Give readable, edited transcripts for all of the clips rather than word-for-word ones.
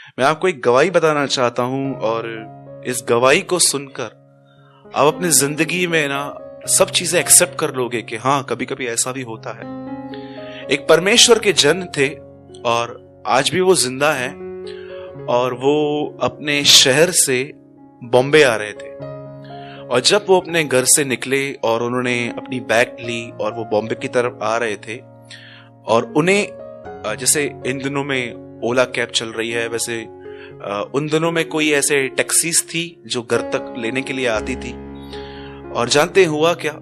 मैं आपको एक गवाही बताना चाहता हूं और इस गवाही को सुनकर आप अपनी जिंदगी में ना सब चीजें एक्सेप्ट कर लोगे कि हाँ, कभी कभी ऐसा भी होता है। एक परमेश्वर के जन थे और आज भी वो जिंदा है और वो अपने शहर से बॉम्बे आ रहे थे। और जब वो अपने घर से निकले और उन्होंने अपनी बैग ली और वो बॉम्बे की तरफ आ रहे थे और उन्हें जैसे इन दिनों में ओला कैब चल रही है, वैसे उन दिनों में कोई ऐसे टैक्सीज थी जो घर तक लेने के लिए आती थी। और जानते हुआ क्या,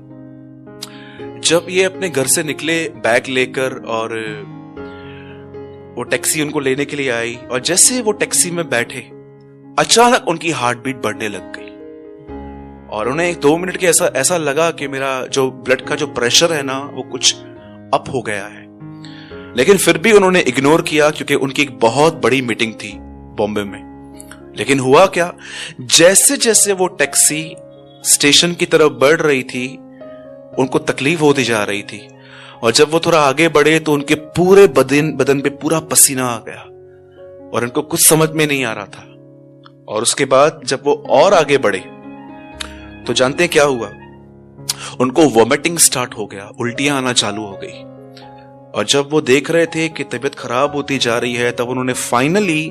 जब ये अपने घर से निकले बैग लेकर और वो टैक्सी उनको लेने के लिए आई और जैसे वो टैक्सी में बैठे अचानक उनकी हार्ट बीट बढ़ने लग गई और उन्हें 2 मिनट के ऐसा लगा कि मेरा जो ब्लड का जो प्रेशर है ना वो कुछ अप हो गया है। लेकिन फिर भी उन्होंने इग्नोर किया क्योंकि उनकी एक बहुत बड़ी मीटिंग थी बॉम्बे में। लेकिन हुआ क्या, जैसे जैसे वो टैक्सी स्टेशन की तरफ बढ़ रही थी उनको तकलीफ होती जा रही थी और जब वो थोड़ा आगे बढ़े तो उनके पूरे बदन पे पूरा पसीना आ गया और उनको कुछ समझ में नहीं आ रहा था। और उसके बाद जब वो और आगे बढ़े तो जानते हैं क्या हुआ, उनको वॉमिटिंग स्टार्ट हो गया, उल्टियां आना चालू हो गई। और जब वो देख रहे थे कि तबीयत खराब होती जा रही है तब उन्होंने फाइनली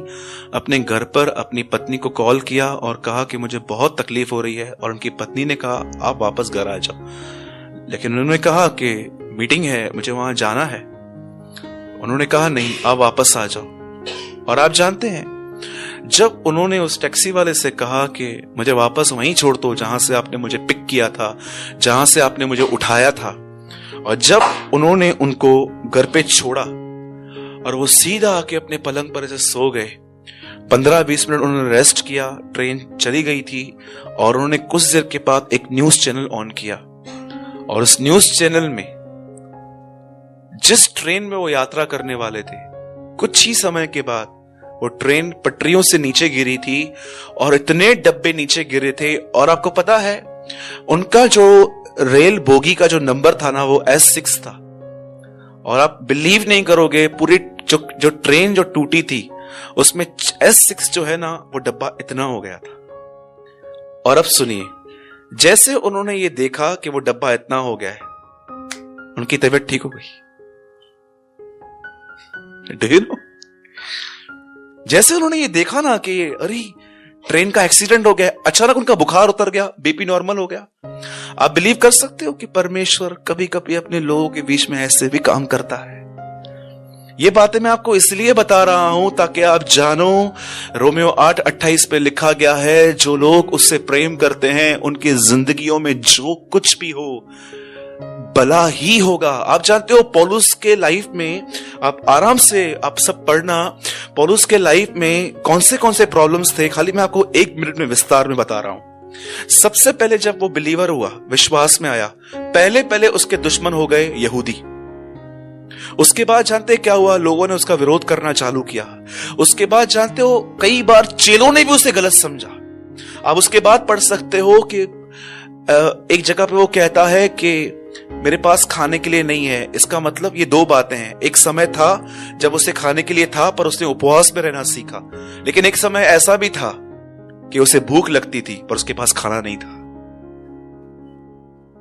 अपने घर पर अपनी पत्नी को कॉल किया और कहा कि मुझे बहुत तकलीफ हो रही है। और उनकी पत्नी ने कहा आप वापस घर आ जाओ, लेकिन उन्होंने कहा कि मीटिंग है, मुझे वहां जाना है। उन्होंने कहा नहीं, आप वापस आ जाओ। और आप जानते हैं, जब उन्होंने उस टैक्सी वाले से कहा कि मुझे वापस वहीं छोड़ दो जहां से आपने मुझे पिक किया था, जहां से आपने मुझे उठाया था, और जब उन्होंने उनको घर पे छोड़ा और वो सीधा आके अपने पलंग पर ऐसे सो गए, 15-20 मिनट उन्होंने रेस्ट किया, ट्रेन चली गई थी और उन्होंने कुछ देर के बाद एक न्यूज चैनल ऑन किया और उस न्यूज चैनल में जिस ट्रेन में वो यात्रा करने वाले थे, कुछ ही समय के बाद वो ट्रेन पटरियों से नीचे गिरी थी और इतने डब्बे नीचे गिरे थे। और आपको पता है उनका जो रेल बोगी का जो नंबर था ना वो S6 था। और आप बिलीव नहीं करोगे, पूरी जो ट्रेन जो टूटी थी उसमें S6 जो है ना वो डब्बा इतना हो गया था। और अब सुनिए, जैसे उन्होंने ये देखा कि वो डब्बा इतना हो गया है, उनकी तबीयत ठीक हो गई। Do you know? जैसे उन्होंने ये देखा ना कि अरे ट्रेन का एक्सीडेंट हो गया, अचानक उनका बुखार उतर गया, बीपी नॉर्मल हो गया। आप बिलीव कर सकते हो कि परमेश्वर कभी कभी अपने लोगों के बीच में ऐसे भी काम करता है। ये बातें मैं आपको इसलिए बता रहा हूं ताकि आप जानो, रोमियो 8:28 पे लिखा गया है, जो लोग उससे प्रेम करते हैं उनकी जिंदगियों में जो कुछ भी हो भला ही होगा। आप जानते हो पौलुस के लाइफ में, आप आराम से आप सब पढ़ना, पौलुस के लाइफ में कौन से प्रॉब्लम्स थे, खाली मैं आपको 1 मिनट में विस्तार में बता रहा हूं। सबसे पहले जब वो बिलीवर हुआ, विश्वास में आया, पहले उसके दुश्मन हो गए यहूदी। उसके बाद जानते क्या हुआ, लोगों ने उसका विरोध करना चालू किया। उसके बाद जानते हो कई बार चेलों ने भी उसे गलत समझा। आप उसके बाद पढ़ सकते हो कि एक जगह पे वो कहता है कि मेरे पास खाने के लिए नहीं है। इसका मतलब ये 2 बातें हैं, एक समय था जब उसे खाने के लिए था पर उसने उपवास में रहना सीखा, लेकिन एक समय ऐसा भी था कि उसे भूख लगती थी पर उसके पास खाना नहीं था।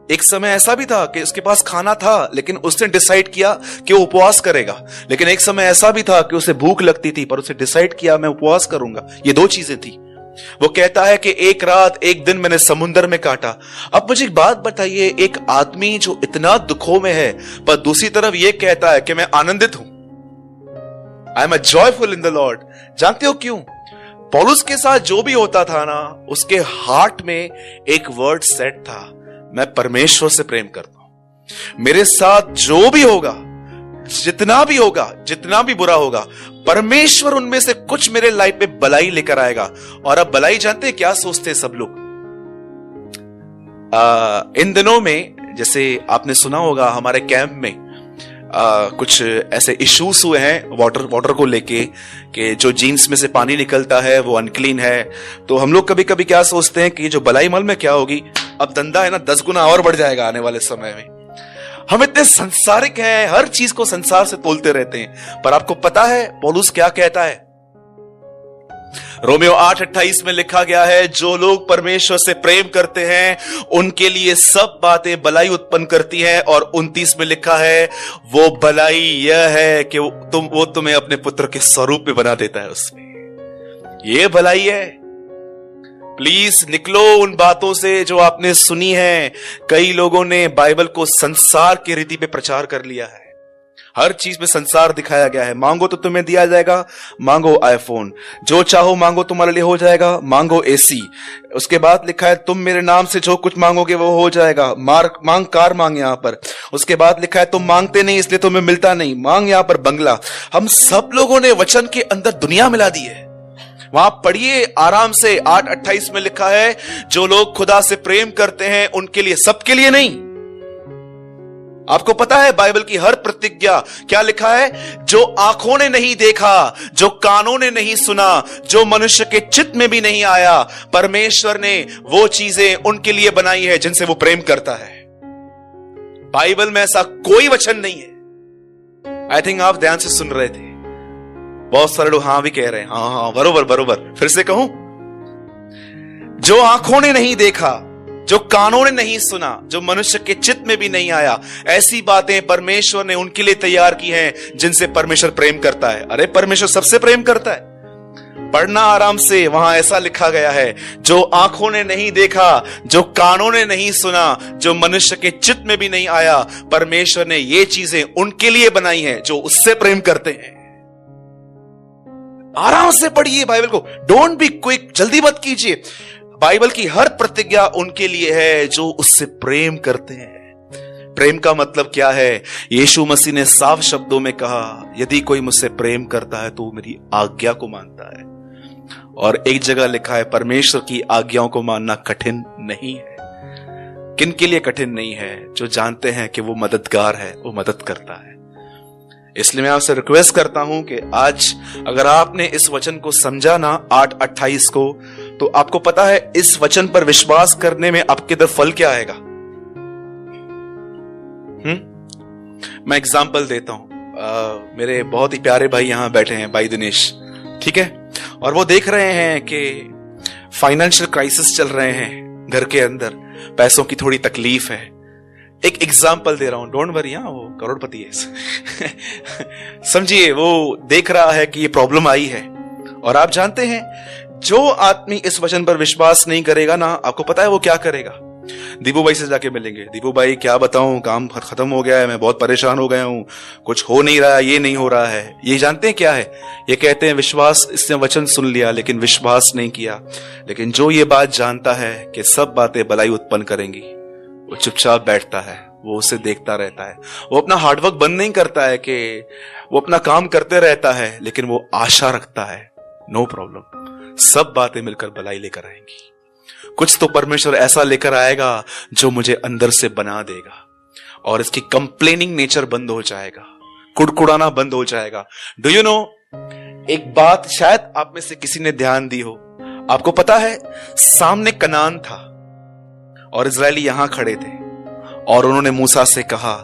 एक समय ऐसा भी था कि उसके पास खाना था लेकिन उसने डिसाइड किया कि वो उपवास करेगा, लेकिन एक समय ऐसा भी था कि उसे भूख लगती थी पर उसे डिसाइड किया मैं उपवास करूंगा। ये 2 चीजें थी। वो कहता है कि एक रात एक दिन मैंने समुद्र में काटा। अब मुझे एक बात बताइए, एक आदमी जो इतना दुखों में है पर दूसरी तरफ ये कहता है कि मैं आनंदित हूं, I am a joyful in the Lord. जानते हो क्यों? पौलुस के साथ जो भी होता था ना, उसके हार्ट में एक वर्ड सेट था, मैं परमेश्वर से प्रेम करता हूं। मेरे साथ जो भी होगा, जितना भी होगा, जितना भी बुरा होगा, परमेश्वर उनमें से कुछ मेरे लाइफ में भलाई लेकर आएगा। और अब भलाई जानते हैं क्या सोचते हैं सब लोग? इन दिनों में जैसे आपने सुना होगा हमारे कैंप में कुछ ऐसे इश्यूज हुए हैं वाटर को लेके कि जो जीन्स में से पानी निकलता है वो अनक्लीन है। तो हम लोग कभी कभी क्या सोचते हैं कि जो भलाई मल में क्या होगी, अब धंधा है ना 10 गुना और बढ़ जाएगा आने वाले समय में। हम इतने संसारिक हैं, हर चीज को संसार से तोलते रहते हैं। पर आपको पता है पौलुस क्या कहता है? रोमियो 8:28 में लिखा गया है, जो लोग परमेश्वर से प्रेम करते हैं उनके लिए सब बातें भलाई उत्पन्न करती हैं। और 29 में लिखा है, वो भलाई यह है कि वो तुम्हें अपने पुत्र के स्वरूप में बना देता है। उसमें ये भलाई है। प्लीज निकलो उन बातों से जो आपने सुनी है। कई लोगों ने बाइबल को संसार की रीति पे प्रचार कर लिया है। हर चीज में संसार दिखाया गया है। मांगो तो तुम्हें दिया जाएगा, मांगो आईफोन, जो चाहो मांगो तुम्हारे लिए हो जाएगा, मांगो एसी। उसके बाद लिखा है, तुम मेरे नाम से जो कुछ मांगोगे वो हो जाएगा, मांग कार मांग यहां पर। उसके बाद लिखा है, तुम मांगते नहीं इसलिए तुम्हें मिलता नहीं, मांग यहां पर बंगला। हम सब लोगों ने वचन के अंदर दुनिया मिला दी है। वहां पढ़िए आराम से। 8:28 में लिखा है, जो लोग खुदा से प्रेम करते हैं उनके लिए, सबके लिए नहीं। आपको पता है बाइबल की हर प्रतिज्ञा क्या लिखा है? जो आंखों ने नहीं देखा, जो कानों ने नहीं सुना, जो मनुष्य के चित्त में भी नहीं आया, परमेश्वर ने वो चीजें उनके लिए बनाई है जिनसे वो प्रेम करता है। बाइबल में ऐसा कोई वचन नहीं है। आई थिंक आप ध्यान से सुन रहे थे। बहुत सारे लोग हाँ भी कह रहे हैं। हाँ, बरोबर बरोबर। फिर से कहूं, जो आंखों ने नहीं देखा, जो कानों ने नहीं सुना, जो मनुष्य के चित्त में भी नहीं आया, ऐसी बातें परमेश्वर ने उनके लिए तैयार की हैं जिनसे परमेश्वर प्रेम करता है। अरे परमेश्वर सबसे प्रेम करता है। पढ़ना आराम से। वहां ऐसा लिखा गया है, जो आंखों ने नहीं देखा, जो कानों ने नहीं सुना, जो मनुष्य के चित्त में भी नहीं आया, परमेश्वर ने ये चीजें उनके लिए बनाई हैं जो उससे प्रेम करते हैं। आराम से पढ़िए बाइबल को। डोंट बी क्विक, जल्दी मत कीजिए। बाइबल की हर प्रतिज्ञा उनके लिए है जो उससे प्रेम करते हैं। प्रेम का मतलब क्या है? यीशु मसीह ने साफ शब्दों में कहा, यदि कोई मुझसे प्रेम करता है तो वो मेरी आज्ञा को मानता है। और एक जगह लिखा है, परमेश्वर की आज्ञाओं को मानना कठिन नहीं है। किन के लिए कठिन नहीं है? जो जानते हैं कि वो मददगार है, वो मदद करता है। इसलिए मैं आपसे रिक्वेस्ट करता हूं कि आज अगर आपने इस वचन को समझा ना, 8:28 को, तो आपको पता है इस वचन पर विश्वास करने में आपके अंदर फल क्या आएगा। मैं एग्जांपल देता हूं। मेरे बहुत ही प्यारे भाई यहां बैठे हैं, भाई दिनेश, ठीक है, और वो देख रहे हैं कि फाइनेंशियल क्राइसिस चल रहे हैं घर के अंदर, पैसों की थोड़ी तकलीफ है। एक एग्जाम्पल दे रहा हूं, डोंट वरी, वो करोड़पति है। समझिए, वो देख रहा है कि ये प्रॉब्लम आई है। और आप जानते हैं, जो आदमी इस वचन पर विश्वास नहीं करेगा ना, आपको पता है वो क्या करेगा? दीपू भाई से जाके मिलेंगे। दीपू भाई क्या बताऊं, काम खत्म हो गया है, मैं बहुत परेशान हो गया हूं, कुछ हो नहीं रहा, ये नहीं हो रहा है। ये जानते हैं क्या है? ये कहते हैं विश्वास, इसने वचन सुन लिया लेकिन विश्वास नहीं किया। लेकिन जो ये बात जानता है कि सब बातें भलाई उत्पन्न करेंगी, वो चुपचाप बैठता है, वो उसे देखता रहता है। वो अपना हार्डवर्क बंद नहीं करता है, कि वो अपना काम करते रहता है, लेकिन वो आशा रखता है, नो प्रॉब्लम, सब बातें मिलकर भलाई लेकर आएंगी। कुछ तो परमेश्वर ऐसा लेकर आएगा जो मुझे अंदर से बना देगा, और इसकी कंप्लेनिंग नेचर बंद हो जाएगा, कुड़कुड़ाना बंद हो जाएगा। डू यू नो, एक बात शायद आप में से किसी ने ध्यान दी हो। आपको पता है, सामने कनान था और इजरायली यहां खड़े थे, और उन्होंने मूसा से कहा,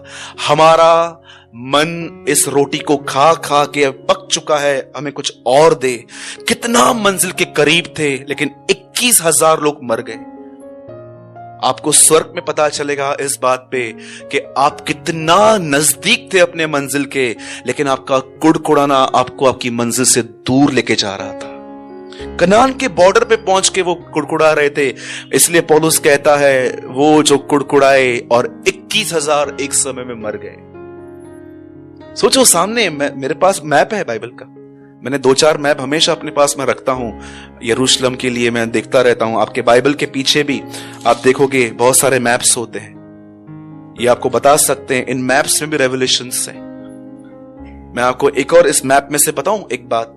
हमारा मन इस रोटी को खा खा के पक चुका है, हमें कुछ और दे। कितना मंजिल के करीब थे, लेकिन 21,000 लोग मर गए। आपको स्वर्ग में पता चलेगा इस बात पे कि आप कितना नजदीक थे अपने मंजिल के, लेकिन आपका कुड़कुड़ाना आपको आपकी मंजिल से दूर लेके जा रहा था। कनान के बॉर्डर पे पहुंच के वो कुड़कुड़ा रहे थे। इसलिए पौलुस कहता है, वो जो कुड़कुड़ाए और 21,000 एक समय में मर गए। सोचो, सामने मेरे पास मैप है बाइबल का। मैंने 2-4 मैप हमेशा अपने पास में रखता हूं, यरूशलेम के लिए मैं देखता रहता हूं। आपके बाइबल के पीछे भी आप देखोगे बहुत सारे मैप्स होते हैं। ये आपको बता सकते हैं, इन मैप्स में भी रेवलेशंस हैं। मैं आपको एक और इस मैप में से बताऊं एक बात।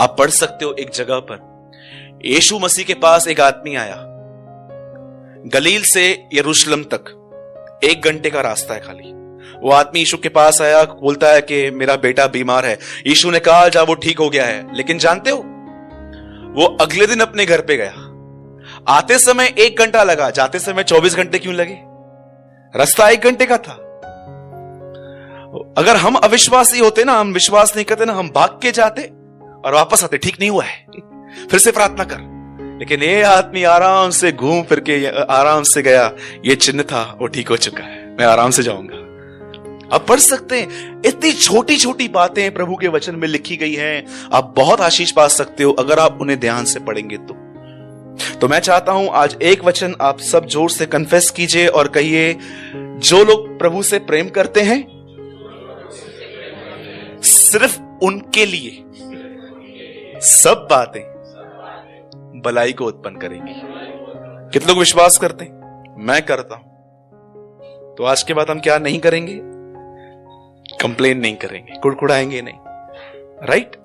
आप पढ़ सकते हो, एक जगह पर यीशु मसीह के पास एक आदमी आया, गलील से यरूशलेम तक 1 घंटे का रास्ता है खाली। वो आदमी यीशु के पास आया, बोलता है कि मेरा बेटा बीमार है। यीशु ने कहा, जा, वो ठीक हो गया है। लेकिन जानते हो, वो अगले दिन अपने घर पे गया। आते समय 1 घंटा लगा, जाते समय 24 घंटे क्यों लगे? रास्ता 1 घंटे का था। अगर हम अविश्वासी होते ना, हम विश्वास नहीं करते ना, हम भाग के जाते और वापस आते, ठीक नहीं हुआ है, फिर से प्रार्थना कर। लेकिन ये आदमी आराम से घूम फिर के आराम से गया, ये चिन्ह था, वो ठीक हो चुका है, मैं आराम से जाऊंगा। आप पढ़ सकते हैं, इतनी छोटी छोटी बातें प्रभु के वचन में लिखी गई हैं, आप बहुत आशीष पा सकते हो अगर आप उन्हें ध्यान से पढ़ेंगे तो मैं चाहता हूं आज एक वचन आप सब जोर से कन्फेस कीजिए और कहिए, जो लोग प्रभु से प्रेम करते हैं सिर्फ उनके लिए सब बातें भलाई को उत्पन्न करेंगी। कितने लोग विश्वास करते हैं? मैं करता हूं। तो आज के बाद हम क्या नहीं करेंगे? कंप्लेन नहीं करेंगे, कुड़कुड़ाएंगे नहीं, राइट?